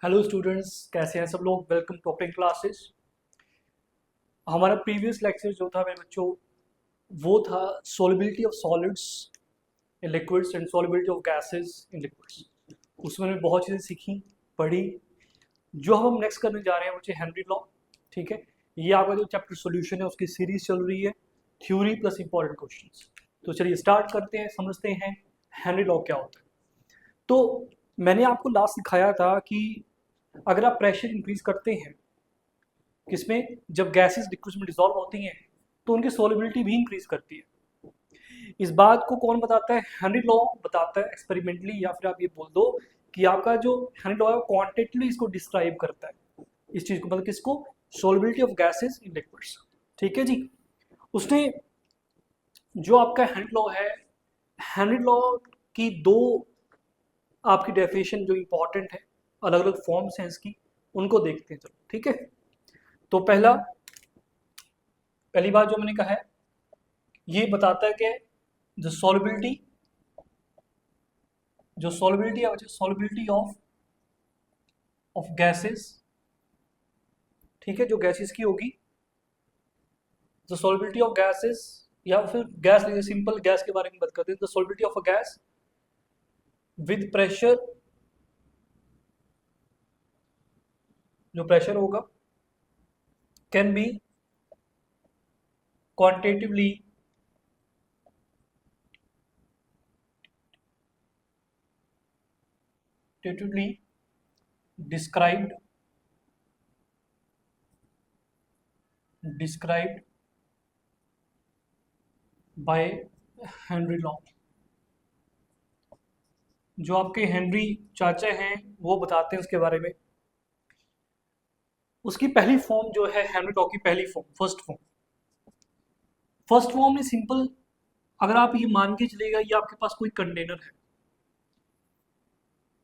Hello students, कैसे हैं सब लोग। Welcome to opting classes. हमारा प्रीवियस लेक्चर जो था मेरे बच्चों, वो था solubility of solids in liquids and solubility of gases in liquids. उसमें हमने बहुत चीज़ें सीखी, पढ़ी। जो हम नेक्स्ट करने जा रहे हैं वो है हेनरी लॉ। ठीक है, ये आपका जो चैप्टर सॉल्यूशन है उसकी सीरीज चल रही है, थ्योरी प्लस इंपॉर्टेंट क्वेश्चंस। तो चलिए स्टार्ट करते हैं, समझते हैं हेनरी लॉ क्या होता है। तो मैंने आपको लास्ट सिखाया था कि अगर आप प्रेशर इंक्रीज करते हैं किसमें, जब गैसेस लिक्विड्स में डिसॉल्व होती हैं तो उनकी सॉल्युबिलिटी भी इंक्रीज करती है। इस बात को कौन बताता है? हेनरी लॉ बताता है एक्सपेरिमेंटली, या फिर आप ये बोल दो कि आपका जो हेनरी लॉ है क्वांटिटेटिवली इसको डिस्क्राइब करता है, इस चीज को, मतलब किसको? Solubility of gases in liquids. ठीक है जी। उसने जो आपका हेनरी लॉ है, हेनरी लॉ की दो आपकी डेफिनेशन जो इंपॉर्टेंट है, अलग अलग फॉर्म्स हैं इसकी, उनको देखते हैं। चलो ठीक है। तो पहली बात जो मैंने कहा है, ये बताता है कि जो सॉल्युबिलिटी है सॉल्युबिलिटी ऑफ गैसेस। ठीक है, जो गैसेस की होगी, जो सॉल्युबिलिटी ऑफ गैसेस, या फिर गैस लीजिए, सिंपल गैस के बारे में बात करते हैं। The solubility of a gas with pressure, जो प्रेशर होगा, can be quantitatively described by Henry law. जो आपके हेनरी चाचा हैं वो बताते हैं उसके बारे में। उसकी पहली फॉर्म जो है हेनरी लॉ की पहली फॉर्म, फर्स्ट फॉर्म में सिंपल, अगर आप ये मान के चलेगा ये आपके पास कोई कंटेनर है,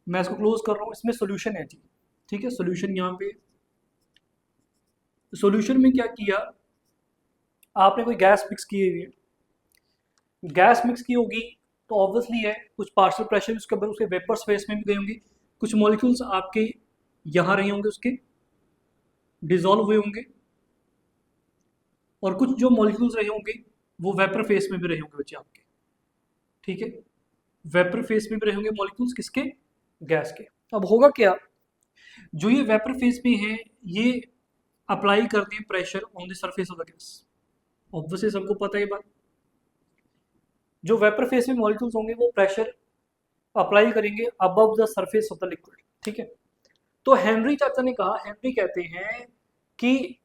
मैं इसको क्लोज कर रहा हूँ, इसमें सॉल्यूशन है जी। ठीक है, सॉल्यूशन यहाँ पे, सॉल्यूशन में क्या किया आपने, कोई गैस मिक्स की हुई है, गैस मिक्स की होगी तो ऑब्वियसली है कुछ पार्शियल प्रेशर उसके ऊपर, उसके वेपर स्पेस में भी गए होंगे, कुछ मॉलिक्यूल्स आपके यहाँ रहे होंगे, उसके डिजोल्व हुए होंगे, और कुछ जो मॉलिक्यूल्स रहे होंगे वो वेपर फेस में भी रहे होंगे बच्चे आपके। ठीक है, वेपर फेस में भी रहे होंगे मॉलिक्यूल्स, किसके? गैस के। अब होगा क्या, जो ये वेपर फेस में है ये अप्लाई करते हैं pressure on the surface of the gas. Obviously सबको पता है ये बात, जो वेपर फेस में मॉलिक्यूल्स होंगे वो प्रेशर अप्लाई करेंगे above the surface of the liquid. ठीक है, तो हेनरी चाचा ने कहा, हेनरी कहते हैं कि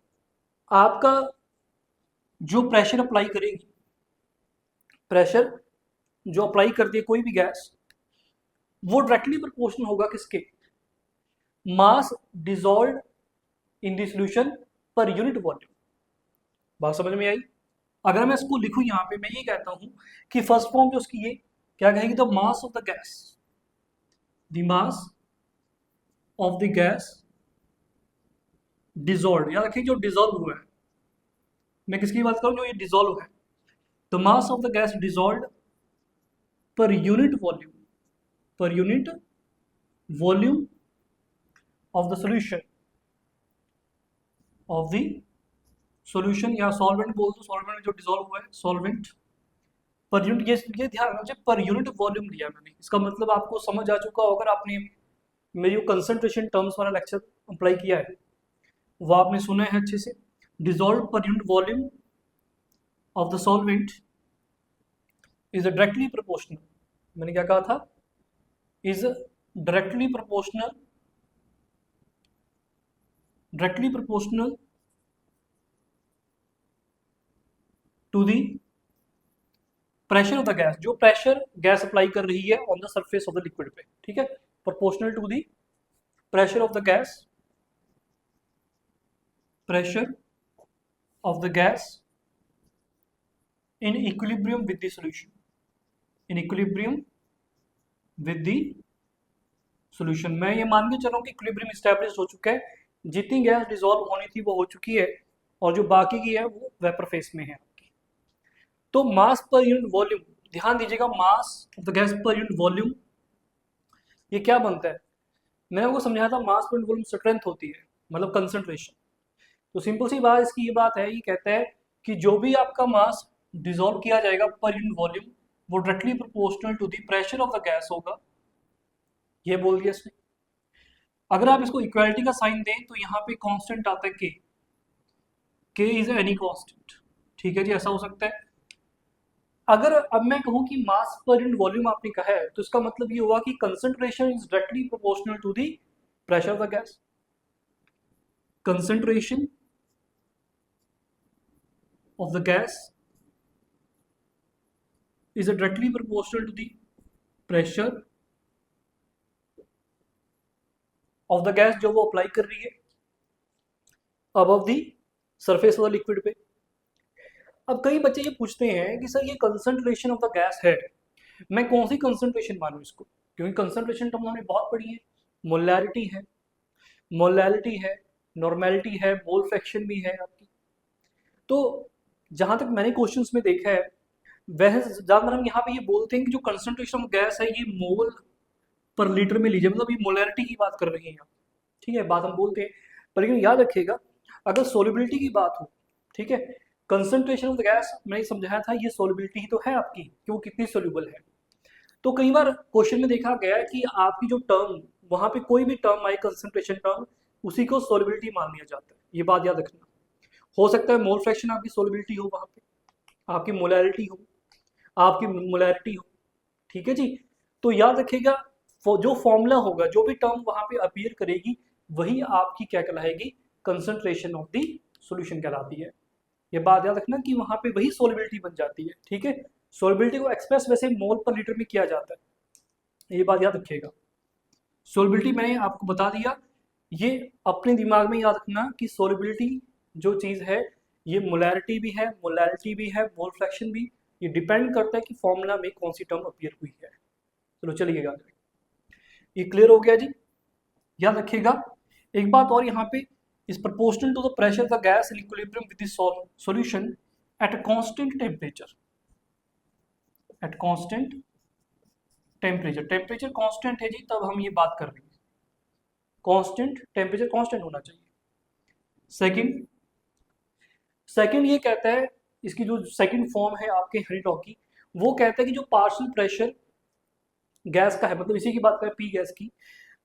आपका जो प्रेशर अप्लाई करेगी, प्रेशर जो अप्लाई करती है कोई भी गैस, वो डायरेक्टली प्रोपोर्शनल होगा किसके? Mass dissolve in the solution per unit volume. बात समझ में आई? अगर मैं इसको लिखूं यहाँ पे, मैं ये कहता हूं कि फर्स्ट फॉर्म जो उसकी ये क्या कहेगी, the mass of the gas, the mass of the gas dissolve, याद रखिए जो डिजॉल्व हुआ है, मैं किसकी बात करूं, जो ये डिजॉल्व है, the mass of the gas dissolve per unit volume, पर unit volume of the solution, of the solution, या सॉल्वेंट बोल दो, सॉल्वेंट में जो डिजॉल्व हुआ है, सॉल्वेंट पर यूनिट। ये ध्यान रखना चाहिए, पर यूनिट वॉल्यूम दिया मैंने, इसका मतलब आपको समझ आ चुका होगा, आपने मेरी कंसंट्रेशन टर्म्स वाला लेक्चर अप्लाई किया है वो आपने सुना है अच्छे से। Dissolve per unit volume of the solvent is directly proportional, मैंने क्या कहा था, is directly proportional, directly proportional to the pressure of the gas, जो प्रेशर गैस अप्लाई कर रही है on the surface of the liquid पे। ठीक है, proportional to the pressure of the gas, pressure of the gas in equilibrium with the solution, in equilibrium with the solution। मैं ये मान के चल रहा हूँ कि इक्विलिब्रियम इस्टेब्लिश हो चुका है, जितनी गैस डिसॉल्व होनी थी वो हो चुकी है, और जो बाकी की है वो वेपर फेस में है। तो मास पर यूनिट वॉल्यूम, ध्यान दीजिएगा, मास ऑफ द गैस पर यूनिट वॉल्यूम, ये क्या बनता है? मैंने आपको समझाया था मास पर वॉल्यूम स्ट्रेंथ होती है, मतलब कंसंट्रेशन। तो सिंपल सी बात इसकी ये बात है, ये कहता है कि जो भी आपका मास डिसॉल्व किया जाएगा पर यूनिट वॉल्यूम, वो directly proportional to the pressure of the gas होगा। ये बोल दिया इसने। अगर आप इसको इक्वालिटी का साइन दें तो यहाँ पे कांस्टेंट आता है के इज एनी कांस्टेंट। ठीक है जी, ऐसा हो सकता है। अगर अब मैं कहूँ कि मास पर यूनिट वॉल्यूम आपने कहा है, तो इसका मतलब ये हुआ कि concentration is directly proportional to the pressure of the gas. Concentration of the gas is directly proportional to the pressure of the gas जो वो अप्लाई कर रही है above the surface of the liquid पे। अब कई बच्चे ये पूछते हैं कि सर ये कंसंट्रेशन ऑफ द गैस है, मैं कौन सी कंसंट्रेशन मानूं इसको, क्योंकि कंसंट्रेशन टर्म हमने बहुत पढ़ी है। मोलैरिटी है, मोलैरिटी है, नॉर्मेलिटी है, मोल फ्रैक्शन भी है आपकी। तो जहां तक मैंने क्वेश्चंस में देखा है, वह ज्यादातर हम यहाँ पे ये बोलते हैं कि जो कंसंट्रेशन ऑफ गैस है ये मोल पर लीटर में लीजिए, मतलब ये मोलैरिटी की बात कर रहे हैं आप। ठीक है, बात हम बोलते हैं, पर लेकिन याद रखिएगा अगर सोलिबिलिटी की बात हो, ठीक है, कंसंट्रेशन ऑफ द गैस मैंने समझाया था ये सोलिबिलिटी ही तो है आपकी कि वो कितनी सोल्यूबल है। तो कई बार क्वेश्चन में देखा गया है कि आपकी जो टर्म, वहां पे कोई भी टर्म आए कंसंट्रेशन टर्म, उसी को सोलिबिलिटी मान लिया जाता है। ये बात याद रखना। हो सकता है मोल फ्रैक्शन आपकी सोलिबिलिटी हो, वहां पे आपकी मोलैरिटी हो, आपकी मोलैरिटी हो। ठीक है जी, तो याद रखिएगा जो फॉर्मूला होगा, जो भी टर्म वहां पे अपीयर करेगी, वही आपकी क्या कहलाएगी, कंसंट्रेशन ऑफ द सॉल्यूशन कहलाती है। ये बात याद रखना कि वहां पे वही सोलिबिलिटी बन जाती है। ठीक है, सोलिबिलिटी को एक्सप्रेस वैसे मोल पर लीटर में किया जाता है, ये बात याद रखिएगा। सोलिबिलिटी मैंने आपको बता दिया, ये अपने दिमाग में याद रखना कि सोलिबिलिटी जो चीज़ है ये मोलैरिटी भी है, मोलैरिटी भी है, मोल फ्रैक्शन भी। ये डिपेंड करता है कि फॉर्मूला में कौन सी टर्म अपीयर हुई है। चलो चलिएगा, ये क्लियर हो गया जी। याद रखिएगा एक बात और यहाँ पे, is proportional to the pressure the gas in equilibrium with the solution at a constant temperature. At constant temperature, temperature constant है जी, तब हम ये बात कर रहे हैं। कांस्टेंट टेम्परेचर कांस्टेंट होना चाहिए। सेकंड, सेकंड ये कहता है, इसकी जो सेकंड फॉर्म है आपके हनीटॉक की, वो कहता है कि जो पार्शियल प्रेशर गैस का है, मतलब इसी की बात करें पी गैस की,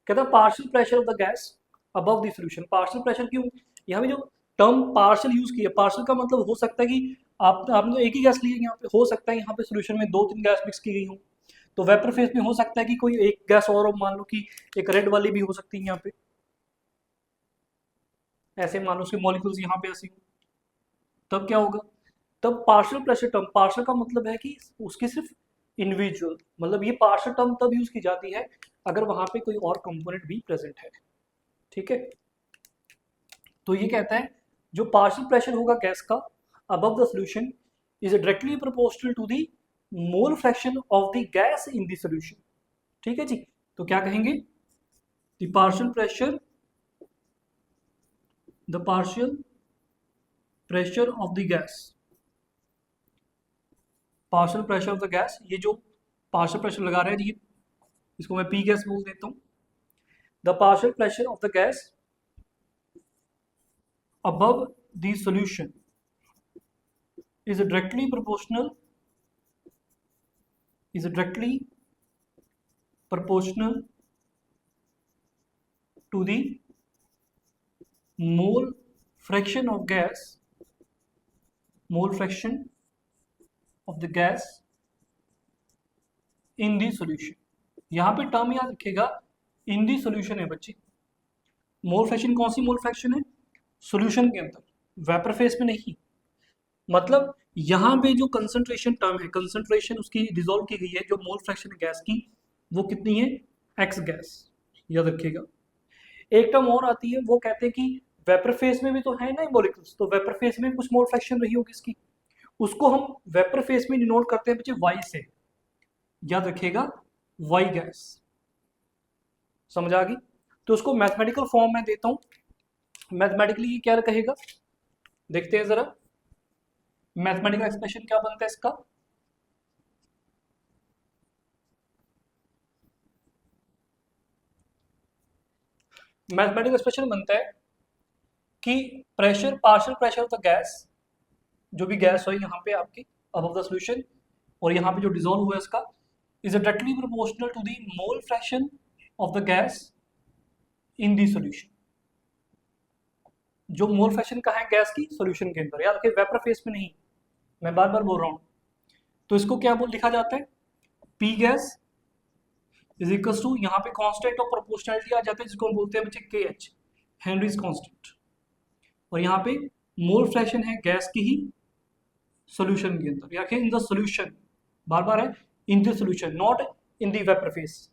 कहता है partial pressure of the gas above the solution. Partial pressure क्यों, यहाँ पे जो टर्म पार्शियल यूज किया, पार्शियल का मतलब हो सकता है कि आपने तो एक ही गैस ली है, यहाँ पे हो सकता है यहाँ पे सॉल्यूशन में 2-3 गैस मिक्स की गई हो। तो वेपर फेज में हो सकता है कि कोई एक गैस और मान लो कि एक रेड वाली भी हो सकती है यहाँ पे, ऐसे मान लो उसके मॉलिक्यूल्स यहाँ पे ऐसे हो, तब क्या होगा, तब पार्शियल प्रेशर टर्म, पार्शियल का मतलब है कि उसकी सिर्फ इंडिविजुअल, मतलब ये पार्शियल टर्म तब यूज की जाती है अगर वहां पे कोई और कंपोनेंट भी प्रेजेंट है। ठीक है, तो ये कहता है जो पार्शियल प्रेशर होगा गैस का above the solution is directly proportional to the mole fraction of the gas in the solution. ठीक है जी, तो क्या कहेंगे, the partial pressure, the partial pressure of the gas, partial pressure of the gas, ये जो partial pressure लगा रहे हैं ये, इसको मैं पी गैस बोल देता हूं। The partial pressure of the gas above the solution is directly proportional to the mole fraction of gas, mole fraction of the gas in the solution। यहाँ पे टर्म याद रखिएगा, इन दी सोल्यूशन है बच्चे। Mole fraction कौन सी mole fraction है, solution के अंदर, वेपर फेस में नहीं। मतलब यहाँ पे जो कंसंट्रेशन टर्म है, कंसंट्रेशन उसकी डिसॉल्व की गई है, जो मोल फ्रैक्शन गैस की वो कितनी है, एक्स गैस, याद रखिएगा। एक टर्म और आती है, वो कहते हैं कि वेपर फेस में भी तो है ना मॉलिक्यूल्स, तो वेपर फेस में कुछ मोल फ्रैक्शन रही होगी इसकी, उसको हम वेपर फेस में डिनोट करते हैं बच्चे वाई से, याद रखिएगा, वाई गैस। समझ आ गई, तो उसको मैथमेटिकल फॉर्म में देता हूं। मैथमेटिकली क्या कहेगा, देखते हैं जरा, मैथमेटिकल एक्सप्रेशन क्या बनता है इसका। मैथमेटिकल एक्सप्रेशन बनता है कि pressure, partial pressure of the gas, जो भी गैस हो यहाँ पे आपकी अबव द सॉल्यूशन, और यहाँ पे जो डिजोल्व हुआ है इसका, is directly proportional to the mole fraction of the gas in the solution. जो मोल फ्रैक्शन का है गैस की सॉल्यूशन के अंदर, याद रखिए वेपर फेस में नहीं, मैं बार बार बोल रहा हूँ। तो इसको क्या लिखा जाता है, P gas is equal to, यहाँ पे कांस्टेंट ऑफ प्रोपोर्शनलिटी आ जाता है जिसको हम बोलते हैं बच्चे के एच, हेनरीज कांस्टेंट, और यहाँ पे मोल फ्रैक्शन है गैस की ही सॉल्यूशन के अंदर, या इन द सॉल्यूशन, बार बार है इन the solution, not in the vapour face.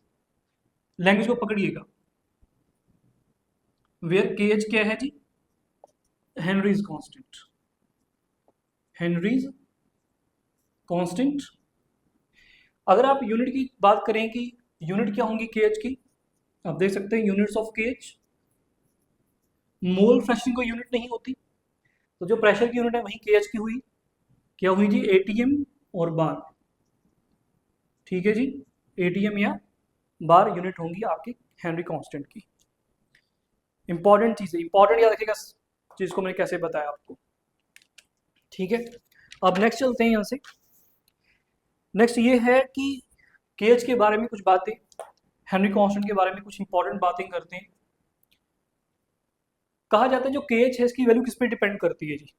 Language को पकड़िएगा। वेयर के एच क्या है जी, हेनरीज कांस्टेंट, हेनरीज कांस्टेंट। अगर आप यूनिट की बात करें कि यूनिट क्या होंगी के एच की, आप देख सकते हैं यूनिट्स ऑफ के एच, मोल फ्रैक्शन को यूनिट नहीं होती, तो जो प्रेशर की यूनिट है वही के एच की हुई, क्या हुई जी, एटीएम और बार। ठीक है जी, एटीएम या बार यूनिट होंगी आपकी हेनरी कांस्टेंट की। इंपॉर्टेंट चीज है, इंपॉर्टेंट याद रखिएगा चीज को मैंने कैसे बताया आपको। ठीक है, अब नेक्स्ट चलते हैं यहाँ से। नेक्स्ट ये है कि केएच के बारे में कुछ बातें, हेनरी कांस्टेंट के बारे में कुछ इंपॉर्टेंट बातें करते हैं। कहा जाता है जो केएच है इसकी वैल्यू किस पे डिपेंड करती है जी,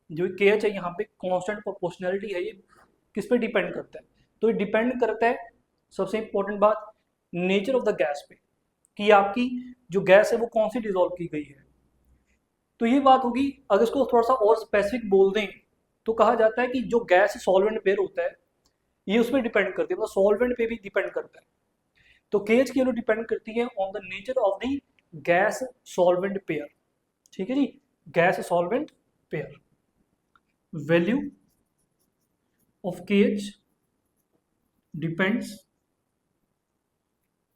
जो केएच है यहाँ पे कांस्टेंट प्रोपोर्शनैलिटी है, ये किस पे डिपेंड करता है, तो ये डिपेंड करता है, सबसे इंपॉर्टेंट बात, नेचर ऑफ द गैस पे, कि आपकी जो गैस है वो कौन सी डिजोल्व की गई है। तो ये बात होगी, अगर इसको थोड़ा सा और स्पेसिफिक बोल दें तो कहा जाता है कि जो गैस सॉल्वेंट पेयर होता है ये उसमें डिपेंड करती है, मतलब सॉल्वेंट पे भी डिपेंड करता है। तो केएच की वैल्यू डिपेंड करती है on the nature of the gas solvent pair. ठीक है जी, gas solvent pair, value of KH depends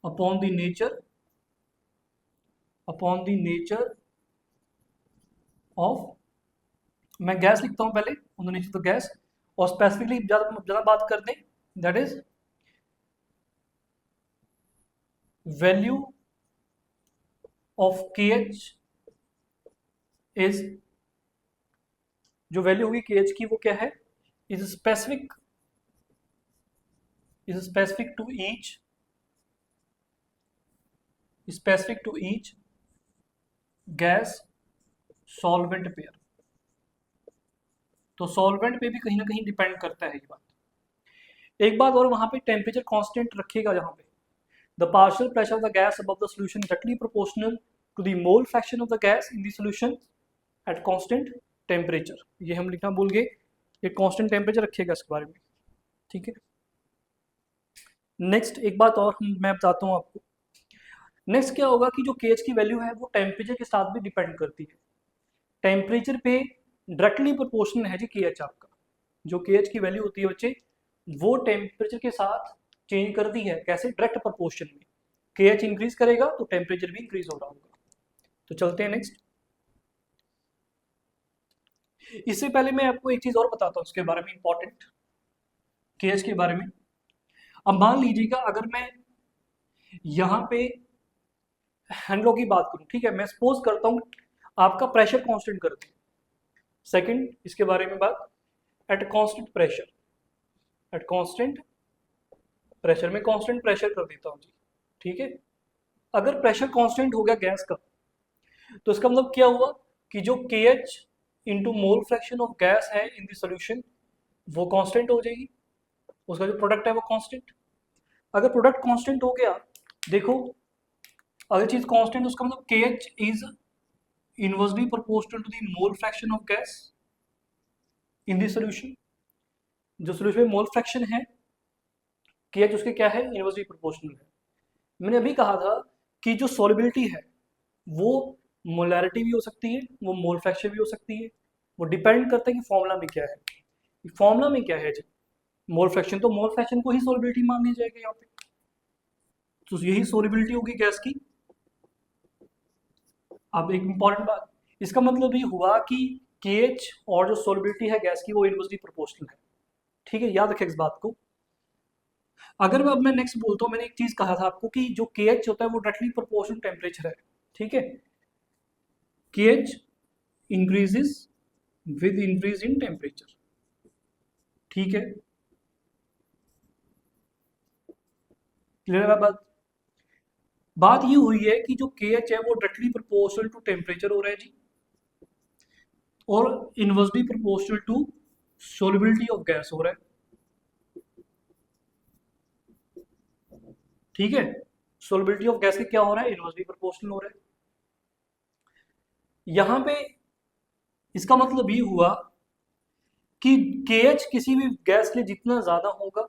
upon the nature of, मैं गैस लिखता हूं पहले, on the nature of the gas, और स्पेसिफिकली ज्यादा बात करते हैं, that is value of KH is, जो वैल्यू होगी केएच की वो क्या है, is specific to each gas solvent pair. तो सॉल्वेंट पे भी कहीं ना कहीं डिपेंड करता है ये बात। एक बात और, वहां पे टेम्परेचर कांस्टेंट रखिएगा, जहां पे the partial pressure of the gas above the solution directly proportional to the mole fraction of the gas in the solution at constant temperature. ये हम लिखना भूल गए, ये कांस्टेंट टेम्परेचर रखिएगा इसके बारे में। ठीक है, नेक्स्ट एक बात और मैं बताता हूँ आपको। नेक्स्ट क्या होगा कि जो केएच की वैल्यू है वो टेम्परेचर के साथ भी डिपेंड करती है। टेम्परेचर पे डायरेक्टली प्रोपोर्शनल है जी केएच आपका, जो केएच की वैल्यू होती है बच्चे वो टेम्परेचर के साथ चेंज करती है, कैसे, डायरेक्ट प्रोपोर्शन में। केएच इंक्रीज करेगा तो टेम्परेचर भी इंक्रीज हो रहा होगा। तो चलते हैं नेक्स्ट। इससे पहले मैं आपको एक चीज और बताता हूँ उसके बारे में, इंपॉर्टेंट केएच के बारे में। अब मान लीजिएगा अगर मैं यहाँ पे हैंडलों की बात करूं, ठीक है, मैं सपोज करता हूं आपका प्रेशर कांस्टेंट करते हैं। सेकंड इसके बारे में बात, at constant pressure, at constant pressure, में कांस्टेंट प्रेशर कर देता हूं जी। ठीक है, अगर प्रेशर कांस्टेंट हो गया गैस का, तो इसका मतलब क्या हुआ कि जो KH into mole fraction of gas है इन द सॉल्यूशन वो कांस्टेंट हो जाएगी, उसका जो प्रोडक्ट है वो कांस्टेंट। अगर प्रोडक्ट कांस्टेंट हो गया, देखो अगर चीज कांस्टेंट, उसका मतलब KH is inversely proportional to the mole fraction of gas in the solution. जो सॉल्यूशन में मोल फ्रैक्शन है KH उसके क्या है, इनवर्सली प्रोपोर्शनल है। मैंने अभी कहा था कि जो सॉल्युबिलिटी है वो मोलैरिटी भी हो सकती है, वो मोल फ्रैक्शन भी हो सकती है, वो डिपेंड करता है कि फॉर्मूला में क्या है। फॉर्मूला में क्या है जी, मोल फ्रैक्शन, तो मोल फ्रैक्शन को ही सॉल्युबिलिटी मान ली जाएगी यहाँ पे, तो यही सॉल्युबिलिटी होगी गैस की। अब एक इंपॉर्टेंट बात, इसका मतलब ये हुआ कि KH और जो सॉल्युबिलिटी है गैस की वो इनवर्सली प्रोपोर्शनल है। ठीक है, याद रखें इस बात को। अगर अब मैं नेक्स्ट बोलता हूँ, मैंने एक चीज कहा था आपको कि जो KH होता है वो डायरेक्टली प्रोपोर्शनल टेम्परेचर है। ठीक है, KH increases with increase in temperature, ठीक है, क्लियर है बात। बात ये हुई है कि जो KH है वो डायरेक्टली प्रोपोर्शनल टू टेम्परेचर हो रहा है जी, और inversely proportional to solubility of gas हो रहा है, ठीक है। सोलिबिलिटी ऑफ गैस के क्या हो रहा है, इनवर्सली प्रोपोर्शनल हो रहा है। यहां पे इसका मतलब ये हुआ कि KH किसी भी गैस के लिए जितना ज्यादा होगा,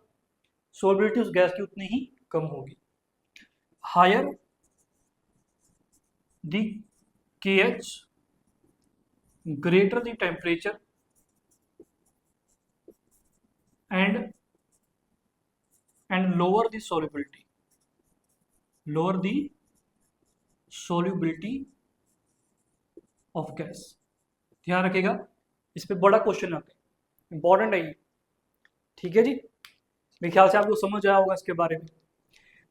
सोलिबिलिटी उस गैस की उतनी ही कम होगी। Higher the KH greater the temperature and lower the solubility of gas। ध्यान रखिएगा, इस पे बड़ा क्वेश्चन आता है, इंपॉर्टेंट है ये, ठीक है जी। मेरे ख्याल से आपको समझ आया होगा इसके बारे में।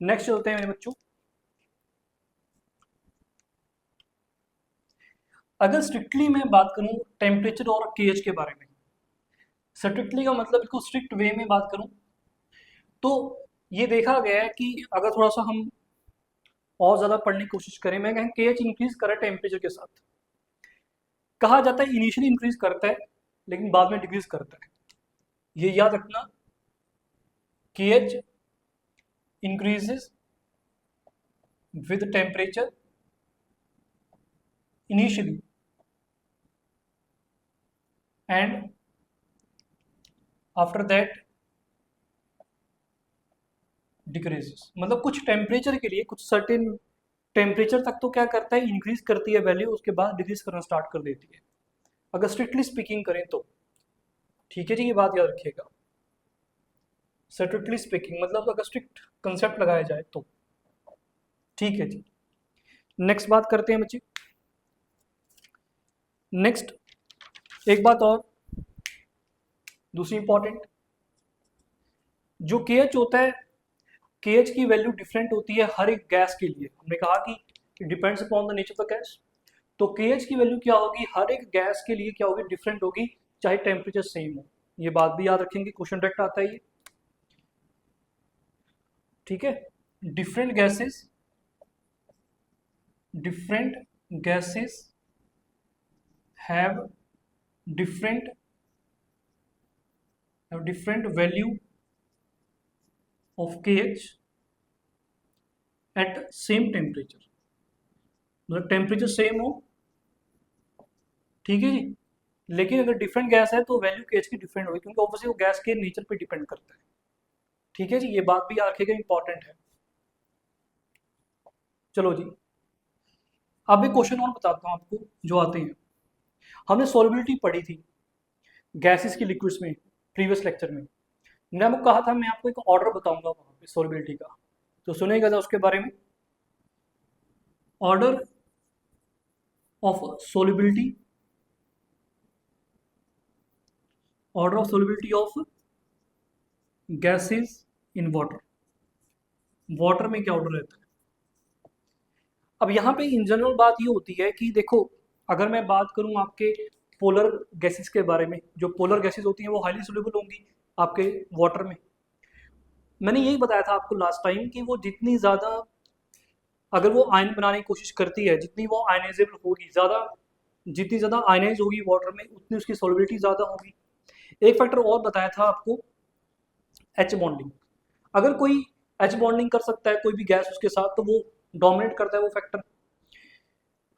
नेक्स्ट चलते हैं मेरे बच्चों। अगर स्ट्रिक्टली मैं बात करूं टेम्परेचर और KH के बारे में, स्ट्रिक्टली का मतलब बिल्कुल स्ट्रिक्ट वे में बात करूं तो ये देखा गया है कि अगर थोड़ा सा हम और ज़्यादा पढ़ने की कोशिश करें, मैं कहें KH इंक्रीज करें टेम्परेचर के साथ, कहा जाता है इनिशियली इंक्रीज करता है लेकिन बाद में डिक्रीज करता है। ये याद रखना, KH increases with temperature initially and after that decreases. मतलब कुछ टेम्परेचर के लिए, कुछ सर्टेन टेम्परेचर तक तो क्या करता है, इंक्रीज करती है वैल्यू, उसके बाद डिक्रीज करना स्टार्ट कर देती है, अगर स्ट्रिक्टली स्पीकिंग करें तो, ठीक है जी, ये बात याद रखिएगा। स्ट्रिक्टली स्पीकिंग मतलब अगर स्ट्रिक्ट कंसेप्ट लगाया जाए तो, ठीक है जी। नेक्स्ट बात करते हैं बच्चे। नेक्स्ट एक बात और दूसरी इंपॉर्टेंट, जो KH होता है, KH की वैल्यू डिफरेंट होती है हर एक गैस के लिए। हमने कहा कि depends upon the nature of the gas, तो KH की वैल्यू क्या होगी, हर एक गैस के लिए क्या होगी, डिफरेंट होगी, चाहे टेम्परेचर सेम हो। ये बात भी याद रखेंगे, क्वेश्चन डायरेक्ट आता है ये, ठीक है। Different gases have different value of KH at same temperature, मतलब टेम्परेचर सेम हो, ठीक है जी, लेकिन अगर डिफरेंट गैस है तो वैल्यू KH की डिफरेंट होगी, क्योंकि ऑब्वियसली वो गैस के नेचर पे डिपेंड करता है, ठीक है जी, ये बात भी याद रखिएगा, इंपॉर्टेंट है। चलो जी, अब एक क्वेश्चन और बताता हूँ आपको जो आते हैं। हमने सॉल्युबिलिटी पढ़ी थी गैसेस की लिक्विड्स में प्रीवियस लेक्चर में, मैंने आपको कहा था मैं आपको एक ऑर्डर बताऊंगा वहाँ पे सॉल्युबिलिटी का, तो सुनेगा जरा उसके बारे में। Order of solubility of gases in water में क्या ऑर्डर रहता है। अब यहाँ पे इन जनरल बात ये होती है कि देखो, अगर मैं बात करूँ आपके पोलर गैसेस के बारे में, जो पोलर गैसेस होती हैं वो हाईली सोल्यूबल होंगी आपके वाटर में। मैंने यही बताया था आपको लास्ट टाइम कि वो जितनी ज़्यादा, अगर वो आयन बनाने की कोशिश करती है, जितनी वो आयनाइजेबल होगी ज़्यादा, जितनी ज़्यादा आयनाइज होगी वाटर में, उतनी उसकी सॉल्युबिलिटी ज़्यादा होगी। एक फैक्टर और बताया था आपको, एच बॉन्डिंग। अगर कोई एच बॉन्डिंग कर सकता है कोई भी गैस उसके साथ, तो वो डोमिनेट करता है वो फैक्टर।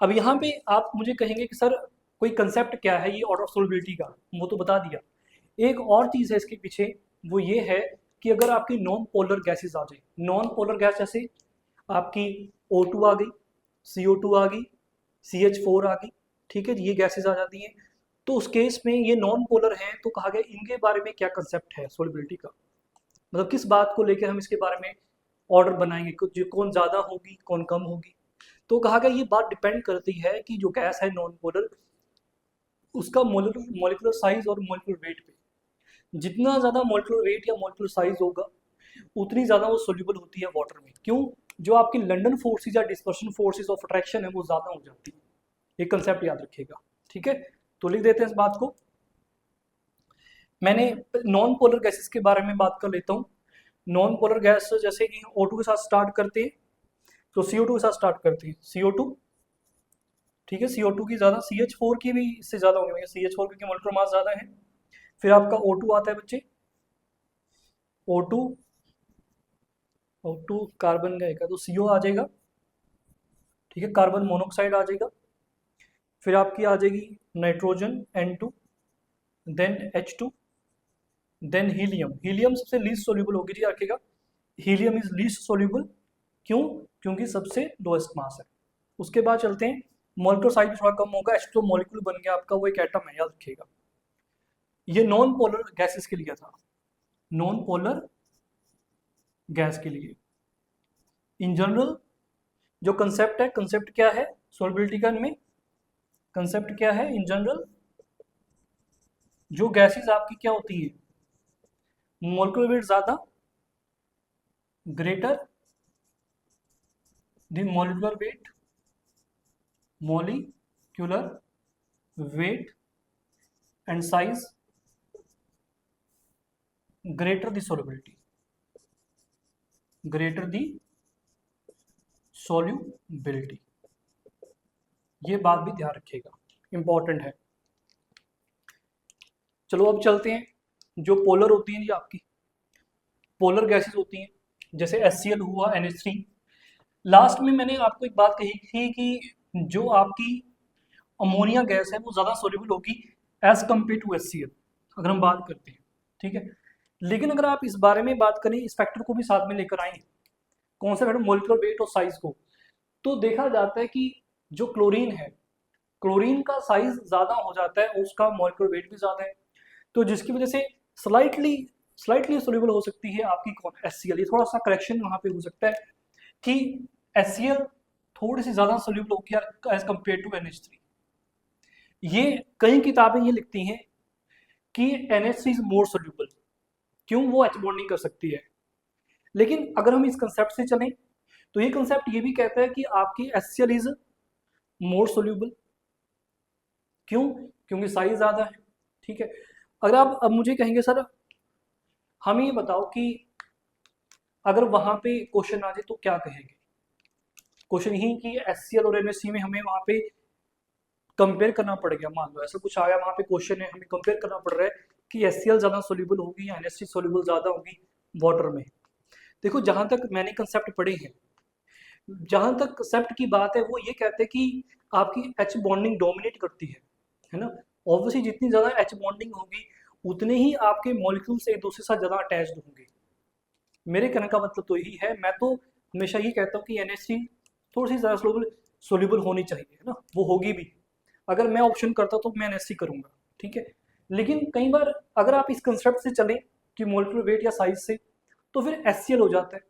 अब यहाँ पे आप मुझे कहेंगे कि सर कोई कंसेप्ट क्या है ये ऑर्डर ऑफ सॉल्युबिलिटी का, वो तो बता दिया। एक और चीज़ है इसके पीछे, वो ये है कि अगर आपकी नॉन पोलर गैसेस आ जाए, नॉन पोलर गैस जैसे आपकी O2 आ गई, CO2 आ गई, CH4 आ गई, ठीक है, ये गैसेस आ जाती हैं, तो उस केस में ये नॉन पोलर हैं, तो कहा गया इनके बारे में क्या कंसेप्ट है सॉल्युबिलिटी का, मतलब किस बात को लेकर हम इसके बारे में ऑर्डर बनाएंगे, कौन ज़्यादा होगी कौन कम होगी। तो कहा गया ये बात डिपेंड करती है कि जो गैस है नॉन पोलर, उसका मोलिकुलर साइज और मोलिकुलर वेट पे, जितना ज़्यादा मोलिकुलर वेट या मोलिकुलर साइज होगा उतनी ज़्यादा वो सोल्यूबल होती है वाटर में। क्यों? जो आपकी लंडन फोर्सेज या डिस्पर्शन फोर्सेज ऑफ अट्रैक्शन है वो ज़्यादा हो जाती है। ये कंसेप्ट याद रखिएगा, ठीक है। तो लिख देते हैं इस बात को। मैंने नॉन पोलर गैसेस के बारे में बात कर लेता हूँ। नॉन पोलर गैस जैसे कि O2 के साथ स्टार्ट करते हैं, तो CO2 के साथ स्टार्ट करते हैं, CO2, ठीक है। CO2 की ज़्यादा, CH4 की भी इससे ज़्यादा होंगे भैया, CH4 क्योंकि मोलेकुलर मास ज़्यादा है। फिर आपका O2 आता है बच्चे, O2, O2 कार्बन का तो CO आ जाएगा, ठीक है, कार्बन मोनोऑक्साइड आ जाएगा। फिर आपकी आ जाएगी nitrogen N2, then H2, then helium. Helium सबसे लीस्ट सोल्यूबल होगी जी, रखिएगा, हीलियम इज लीस्ट सोल्यूबल। क्यों? क्योंकि सबसे लोएस्ट मास है। उसके बाद चलते हैं, मॉलिक्यूलर साइज भी थोड़ा कम होगा, H2 मॉलिक्यूल बन गया आपका, वो एक एटम है, याद रखिएगा। ये नॉन पोलर गैसेस के लिए था, नॉन पोलर गैस के लिए। इन जनरल जो कंसेप्ट है, कंसेप्ट क्या है सोलबिलिटी का, इनमें कंसेप्ट क्या है इन जनरल, जो गैसेस आपकी क्या होती है, मोलिकुलर वेट ज्यादा, greater the molecular weight, molecular weight and size greater the solubility, greater the solubility। ये बात भी ध्यान रखिएगा, इंपॉर्टेंट है। चलो अब चलते हैं, जो पोलर होती हैं जी आपकी, पोलर गैसेस होती हैं, जैसे HCl हुआ, NH3। लास्ट में मैंने आपको एक बात कही थी कि जो आपकी अमोनिया गैस है वो ज़्यादा सोल्यूबल होगी एज कम्पेयर टू HCl, अगर हम बात करते हैं, ठीक है। लेकिन अगर आप इस बारे में बात करें, इस फैक्टर को भी साथ में लेकर आए, कौन सा फैक्टर, मोलिकुलर वेट और साइज को, तो देखा जाता है कि जो क्लोरीन है, क्लोरीन का साइज ज़्यादा हो जाता है, उसका मोलिकुलर वेट भी ज़्यादा है, तो जिसकी वजह से स्लाइटली स्लाइटली सोल्यूबल हो सकती है आपकी कौन, HCl। ये थोड़ा सा करेक्शन वहाँ पे हो सकता है कि HCl थोड़ी सी ज़्यादा सोल्यूबल होगी एज कम्पेयर टू NH3। ये कई किताबें ये लिखती हैं कि NH3 इज मोर सोल्यूबल, क्यों, वो H बॉन्डिंग कर सकती है। लेकिन अगर हम इस कंसेप्ट से चलें तो ये कंसेप्ट ये भी कहता है कि आपकी HCl इज मोर सोल्यूबल, क्यों, क्योंकि साइज ज़्यादा है, ठीक है। अगर आप अब मुझे कहेंगे सर हमें ये बताओ कि अगर वहाँ पे क्वेश्चन आ जाए तो क्या कहेंगे, क्वेश्चन ही कि HCl और NH3 में हमें वहाँ पे कंपेयर करना पड़ गया, मान लो ऐसा कुछ आया, वहाँ पे क्वेश्चन है, हमें कंपेयर करना पड़ रहा है कि HCl ज़्यादा सोल्यूबल होगी या NH3 सोल्यूबल ज़्यादा होगी वाटर में। देखो जहाँ तक मैंने कंसेप्ट पढ़े हैं, जहाँ तक कंसेप्ट की बात है, वो ये कहते हैं कि आपकी H बॉन्डिंग डोमिनेट करती है ना। ऑब्वियसली जितनी ज़्यादा H बॉन्डिंग होगी उतने ही आपके मॉलिक्यूल्स एक दूसरे के साथ ज़्यादा अटैच्ड होंगे। मेरे कहने का मतलब तो यही है, मैं तो हमेशा ये कहता हूँ कि NH3 थोड़ी सी ज़्यादा सोल्यूबल होनी चाहिए, है ना, वो होगी भी। अगर मैं ऑप्शन करता तो मैं NH3 करूँगा, ठीक है। लेकिन कई बार अगर आप इस कंसेप्ट से चलें कि मोलिकुलर वेट या साइज से, तो फिर HCl हो जाता है।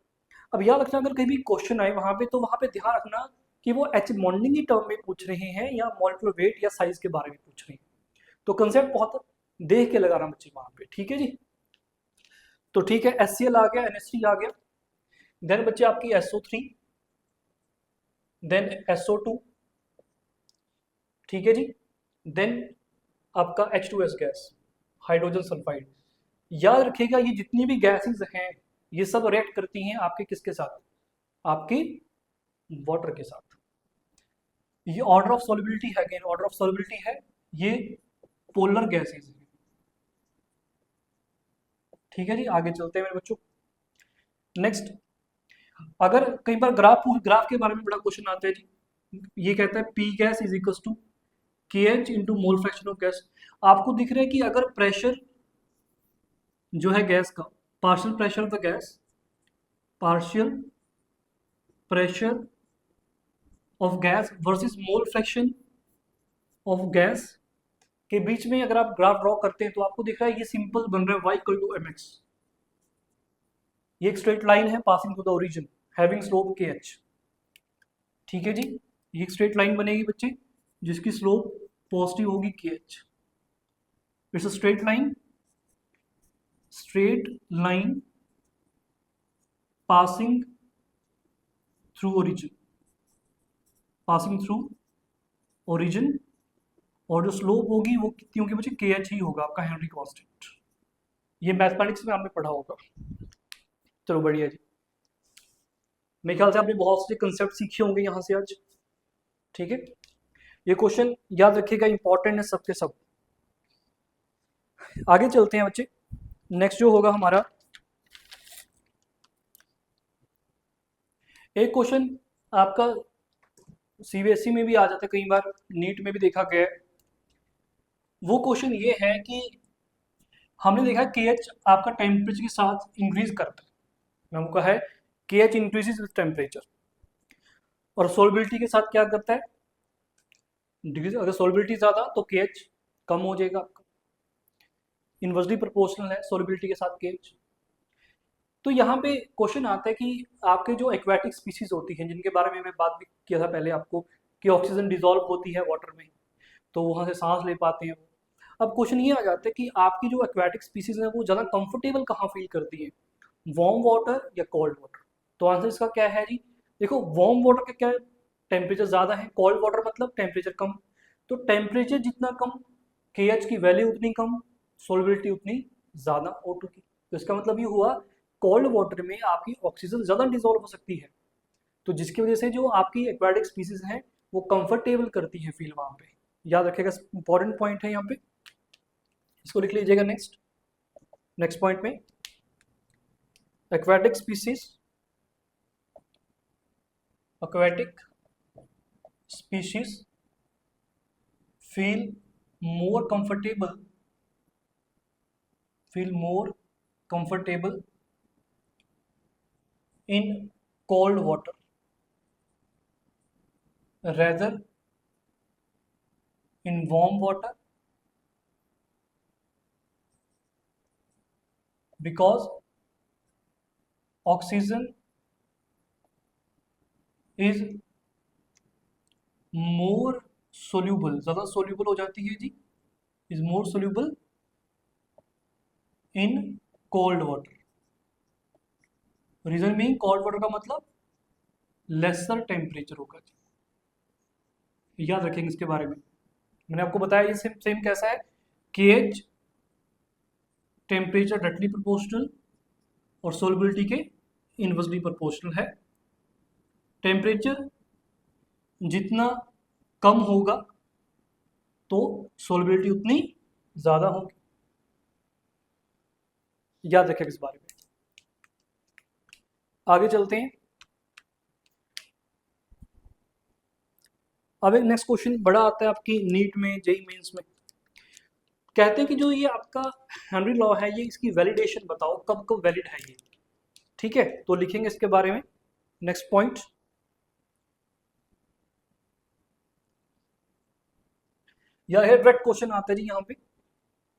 अब याद रखना, अगर कहीं भी क्वेश्चन आए वहाँ पे, तो वहाँ पे ध्यान रखना कि वो H बॉन्डिंग की टर्म में पूछ रहे हैं या मोलिकुलर वेट या साइज के बारे में पूछ रहे हैं। तो कंसेप्ट बहुत देख के लगाना बच्चे वहाँ पे, ठीक है जी। तो ठीक है, HCl आ गया, NH3 आ गया, देन बच्चे आपकी SO3, देन SO2, ठीक है जी, देन आपका H2S गैस, हाइड्रोजन सल्फाइड। याद रखिएगा ये जितनी भी गैसेस हैं ये सब रिएक्ट करती हैं आपके किसके साथ, आपकी वाटर के साथ। ये ऑर्डर ऑफ सॉल्युबिलिटी है, अगेन ऑर्डर ऑफ सॉल्युबिलिटी है, ये पोलर गैसेस हैं, ठीक है जी। आगे चलते हैं मेरे बच्चों, नेक्स्ट। अगर कई बार ग्राफ के बारे में बड़ा क्वेश्चन आता है जी, ये कहता है P gas is equal to KH into mole fraction of gas. आपको दिख रहा है कि अगर प्रेशर जो है गैस का, partial pressure of the gas, partial pressure of gas versus mole fraction of gas के बीच में अगर आप ग्राफ ड्रॉ करते हैं तो आपको दिख रहा है ये सिंपल बन रहा है y इक्वल टू mx। ये एक स्ट्रेट लाइन है passing to the origin having slope kh, ठीक है जी। ये एक स्ट्रेट लाइन बनेगी बच्चे जिसकी स्लोप पॉजिटिव होगी kh। It's a straight line passing through origin, passing through origin, और जो स्लोप होगी वो कितनी होगी बच्चे, के एच ही होगा आपका हेनरी कांस्टेंट। ये मैथमेटिक्स में आपने पढ़ा होगा। चलो बढ़िया जी, मेरे ख्याल से आपने बहुत से कंसेप्ट सीखे होंगे यहाँ से आज। ठीक है, ये क्वेश्चन याद रखिएगा, इंपॉर्टेंट है सबके सब। आगे चलते हैं बच्चे, नेक्स्ट जो होगा हमारा, एक क्वेश्चन आपका सीबीएसई में भी आ जाता है, कई बार नीट में भी देखा गया है। वो क्वेश्चन ये है कि हमने देखा के एच आपका टेम्परेचर के साथ इंक्रीज करता है, हमको है के एच इंक्रीजेज विद टेम्परेचर, और सोलबिलिटी के साथ क्या करता है, डिग्री, अगर सोलबिलिटी ज़्यादा तो के एच कम हो जाएगा आपका, इनवर्सली प्रोपोर्शनल है सोलबिलिटी के साथ के एच। तो यहाँ पे क्वेश्चन आता है कि आपके जो एक्वेटिक स्पीसीज होती हैं, जिनके बारे में मैं बात भी किया था पहले आपको, कि ऑक्सीजन डिजॉल्व होती है वाटर में, तो वहाँ से सांस ले पाते हैं वो। अब क्वेश्चन ये आ जाता है कि आपकी जो एक्वेटिक स्पीसीज हैं वो ज़्यादा कंफर्टेबल कहाँ फील करती है, वार्म वाटर या कोल्ड वाटर। तो आंसर इसका क्या है जी, देखो वार्म वाटर का क्या टेम्परेचर ज़्यादा है, कोल्ड वाटर मतलब टेम्परेचर कम। तो टेम्परेचर जितना कम, के एच की वैल्यू उतनी कम, सोलबिलिटी उतनी ज़्यादा O2 की। तो इसका मतलब ये हुआ कोल्ड वाटर में आपकी ऑक्सीजन ज़्यादा डिजोल्व हो सकती है, तो जिसकी वजह से जो आपकी एक्वेटिक स्पीसीज हैं वो कंफर्टेबल करती हैं फील वहाँ पे। याद रखिएगा, इंपॉर्टेंट पॉइंट है यहाँ पे, इसको लिख लीजिएगा। नेक्स्ट पॉइंट में, aquatic species feel more comfortable in cold water rather in warm water because oxygen is more soluble, ज़्यादा soluble हो जाती है जी, is more soluble in cold water। Reason mean cold water का मतलब लेसर टेम्परेचर होगा जी, याद रखेंगे इसके बारे में। मैंने आपको बताया ये सेम कैसा है, के एच टेम्परेचर डायरेक्टली प्रोपोर्शनल और सोलबिलिटी के इनवर्सली प्रोपोर्शनल है। टेम्परेचर जितना कम होगा तो सोलबिलिटी उतनी ज़्यादा होगी, याद रखें इस बारे में। आगे चलते हैं, अब एक नेक्स्ट क्वेश्चन बड़ा आता है आपकी नीट में, जेई मेंस में। कहते हैं कि जो ये आपका हेनरी लॉ है, ये इसकी वैलिडेशन बताओ, कब कब वैलिड है ये। ठीक है, तो लिखेंगे इसके बारे में। नेक्स्ट पॉइंट, यह डायरेक्ट क्वेश्चन आता है जी, यहाँ पे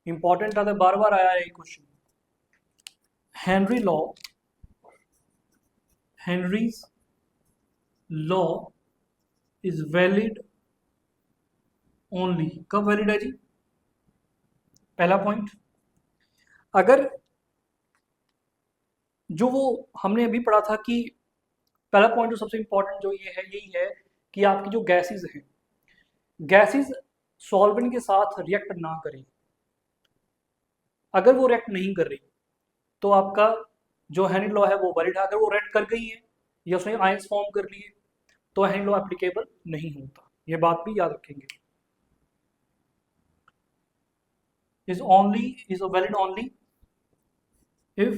इंपॉर्टेंट आता है, बार बार आया है ये question. Henry's law is valid only, कब वैलिड है जी। पहला पॉइंट, अगर जो वो हमने अभी पढ़ा था कि पहला पॉइंट जो सबसे इंपॉर्टेंट जो ये है, यही है कि आपकी जो गैसेस हैं, गैसेस सॉल्वेंट के साथ रिएक्ट ना करें। अगर वो रिएक्ट नहीं कर रही तो आपका जो हेनरी लॉ है वो वैलिड है। अगर वो रिएक्ट कर गई है या उसने आयंस फॉर्म कर लिए तो हेनरी लॉ एप्लीकेबल नहीं होता, ये बात भी याद रखेंगे। is valid only if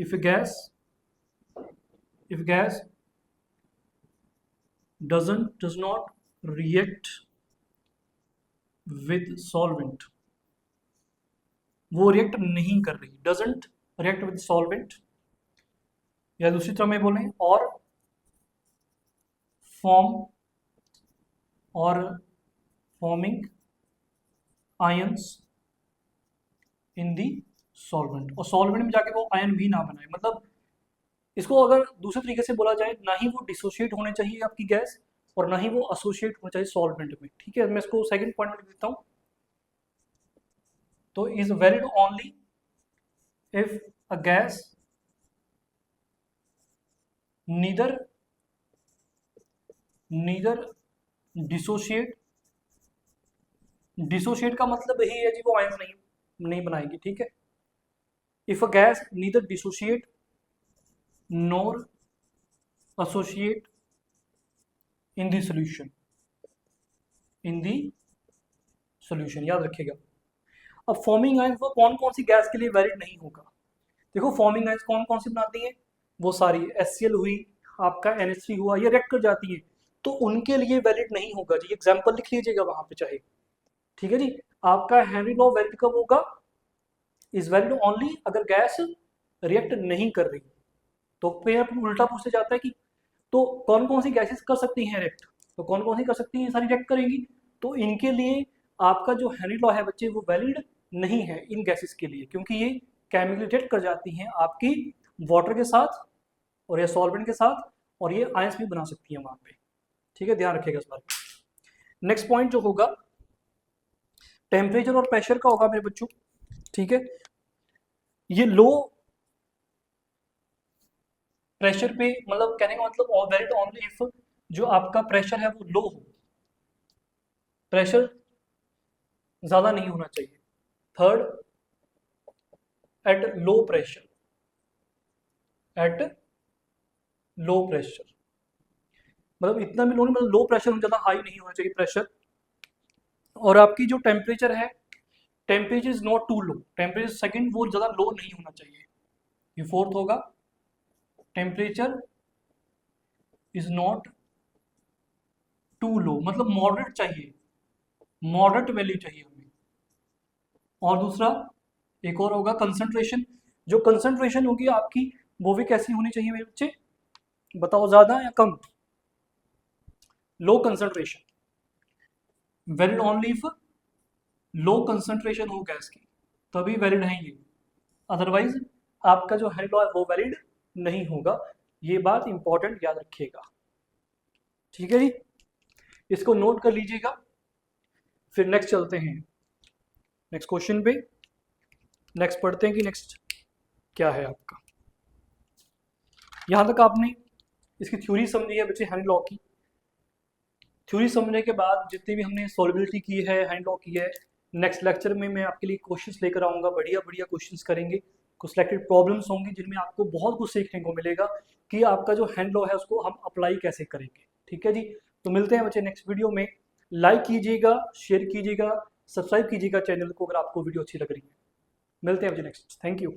a gas does not react with solvent, वो रिएक्ट नहीं कर रही, doesn't react with solvent, या दूसरी तरह में बोलें, और forming ions in the solvent, और सॉल्वेंट में जाके वो आयन भी ना बनाए। मतलब इसको अगर दूसरे तरीके से बोला जाए, ना ही वो डिसोशिएट होने चाहिए आपकी गैस और ना ही वो एसोसिएट होना चाहिए सॉल्वेंट में। ठीक है, मैं इसको सेकंड पॉइंट में लिख देता हूं। तो is valid only if a gas neither neither dissociate, dissociate का मतलब यही है जी वो आयंस नहीं बनाएगी, ठीक है। If a gas neither dissociate nor associate in the solution, in the solution, याद रखिएगा। अब फॉर्मिंग आयंस वो कौन कौन सी गैस के लिए वैलिड नहीं होगा। देखो फॉर्मिंग आयंस कौन कौन सी बनाती हैं, वो सारी HCl हुई, आपका NH3 हुआ, ये रिएक्ट कर जाती है, तो उनके लिए वैलिड नहीं होगा जी। एग्जाम्पल लिख लीजिएगा वहां पे चाहे, ठीक है जी। आपका हेनरी लॉ वैलिड कब होगा, इज वैलिड ओनली अगर गैस रिएक्ट नहीं कर रही। तो फिर उल्टा पूछे जाता है कि तो कौन कौन सी गैसेस कर सकती हैं रिएक्ट, तो कौन कौन सी कर सकती हैं, सारी रिएक्ट करेंगी। तो इनके लिए आपका जो हेनरी लॉ है बच्चे वो वैलिड नहीं है इन गैसेस के लिए, क्योंकि ये केमिकली रिएक्ट कर जाती हैं आपकी वाटर के साथ और या सॉल्वेंट के साथ, और ये आयंस भी बना सकती हैं वहां पे, ठीक है, ध्यान रखिएगा इस बार। नेक्स्ट पॉइंट जो होगा टेम्परेचर और प्रेशर का होगा मेरे बच्चों, ठीक है। ये लो प्रेशर पे, मतलब कहने का मतलब वैलिड ओनली इफ जो आपका प्रेशर है वो लो हो, प्रेशर ज्यादा नहीं होना चाहिए। Third, at low pressure, at low pressure मतलब इतना भी लो नहीं, मतलब लो प्रेशर ज्यादा हाई नहीं होना चाहिए प्रेशर। और आपकी जो टेम्परेचर है, temperature is not too low, temperature second वो ज्यादा लो नहीं होना चाहिए। ये फोर्थ होगा, temperature is not too low, मतलब मॉडरेट चाहिए, मॉडरेट वैल्यू चाहिए हमें। और दूसरा एक और होगा कंसंट्रेशन, जो कंसंट्रेशन होगी आपकी वो भी कैसी होनी चाहिए मेरे बच्चे, बताओ, ज्यादा या कम। Low concentration, valid only if low concentration हो गैस की, तभी वैलिड है ये, अदरवाइज आपका जो हेड लॉ है वो वैलिड नहीं होगा। ये बात इंपॉर्टेंट याद रखिएगा, ठीक है जी, इसको नोट कर लीजिएगा। फिर नेक्स्ट चलते हैं नेक्स्ट क्वेश्चन पे, नेक्स्ट पढ़ते हैं कि नेक्स्ट क्या है आपका। यहां तक आपने इसकी थ्योरी समझी है बच्चे हैंड लॉ की। थ्योरी समझने के बाद जितनी भी हमने सॉल्युबिलिटी की है, हैंड लॉ की है, नेक्स्ट लेक्चर में मैं आपके लिए क्वेश्चंस लेकर आऊँगा, बढ़िया बढ़िया क्वेश्चंस करेंगे, कुछ सिलेक्टेड प्रॉब्लम्स होंगी जिनमें आपको बहुत कुछ सीखने को मिलेगा कि आपका जो हैंड लॉ है उसको हम अप्लाई कैसे करेंगे, ठीक है जी। तो मिलते हैं बच्चे नेक्स्ट वीडियो में। लाइक कीजिएगा, शेयर कीजिएगा, सब्सक्राइब कीजिएगा चैनल को अगर आपको वीडियो अच्छी लग रही है। मिलते हैं बच्चे नेक्स्ट, थैंक यू।